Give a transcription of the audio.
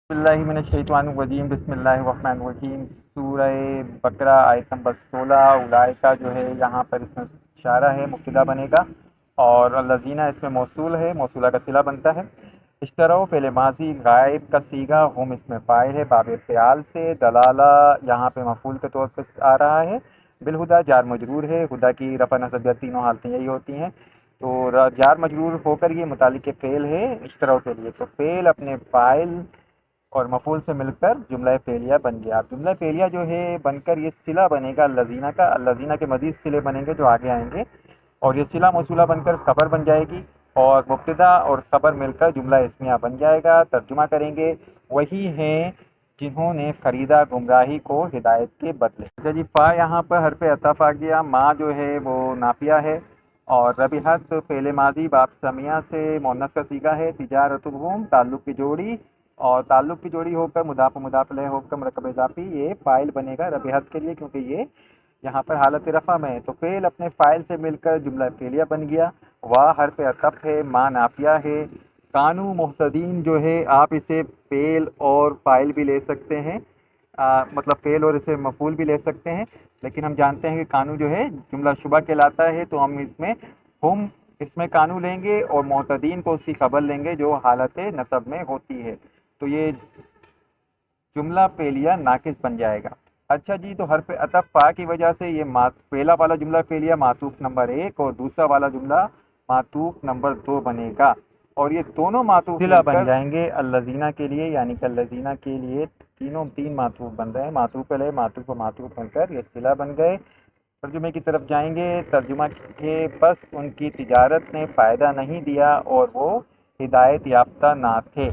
बिस्मिल्लाहिमिनश्शैतानिर्रजीम बिस्मिल्लाहिर्रहमानिर्रहीम। सूरह बकरा आयत नंबर 16 उलाइका जो है यहाँ पर इसमें इशारा है, मुब्तदा बनेगा और अल्लज़ीना इसमें मौसूल है, मौसूला का सिला बनता है। इश्तरो फ़िल माज़ी गायब का सीगा, हम इसमें फ़ाइल है बाब फ़ियाल से। दलाला यहाँ पे मफ़ूल के तौर पर आ रहा है। बिलहुदा जार मजरूर है, हुदा की रफ़ा नस्ब तीनों हालतें यही होती हैं। तो जार मजरूर होकर ये मुतालिक फ़ेल है इश्तरो के लिए। तो फ़ेल अपने फ़ाइल और मफूल से मिलकर जुमला फ़ेलिया बन गया। जुमला फ़ेलिया जो है बनकर ये सिला बनेगा अल्लज़ीना का। अल्लज़ीना के मज़ीद सिले बनेंगे जो आगे आएंगे, और ये सिला मौसूला बनकर खबर बन जाएगी और मुब्तदा और खबर मिलकर जुमला इस्मिया बन जाएगा। तर्जुमा करेंगे, वही हैं जिन्होंने ख़रीदा गुमराही को हिदायत के बदले। अच्छा जी, फ़ा यहाँ पर हर पे अतफ़ आ गया। माँ जो है वो नाफिया है और रबिहत फ़ेल माज़ी बाप समिया से मुअन्नस का सीगा है। तिजारतुहुम ताल्लुक़ की जोड़ी, और ताल्लुक़ की जोड़ी होकर मुदाफ़ मुदाफ़ इलैह होकर मरकब इज़ाफ़ी ये फ़ाइल बनेगा रबिहत के लिए, क्योंकि ये यहाँ पर हालत रफ़ा में है। तो फ़ेल अपने फ़ाइल से मिलकर जुमला फ़ेलिया बन गया। वाह हर्फ़ अतफ़ है, माँ नाफिया है। कानू मुहतदीन जो है आप इसे फ़ेल और फ़ाइल भी ले सकते हैं, मतलब फ़ेल और इसे मफ़ूल भी ले सकते हैं, लेकिन हम जानते हैं कि कानू जो है जुमला शुबा कहलाता है, तो हम इसमें कानू लेंगे और मुहतदीन को उसकी खबर लेंगे जो हालत नसब में होती है। तो ये जुमला फ़ेलिया नाक़िस बन जाएगा। अच्छा जी, तो हर्फ़ अतफ़ फ़ा की वजह से ये पहला वाला जुमला फ़ेलिया मातूफ़ नंबर 1 और दूसरा वाला जुमला मातूफ़ नंबर 2 बनेगा, और ये दोनों मातूफ़ सिला बन जाएंगे अल्लज़ीना के लिए, यानी कि अल्लज़ीना के लिए तीनों तीन मातूफ़ बन रहे हैं। मातूफ़ अलैह मातूफ़ और मातूफ़ बनकर ये सिला बन गए। तर्जुमे की तरफ जाएंगे। तर्जुमा के बस उनकी तिजारत ने फ़ायदा नहीं दिया और वो हिदायत याफ्ता ना थे।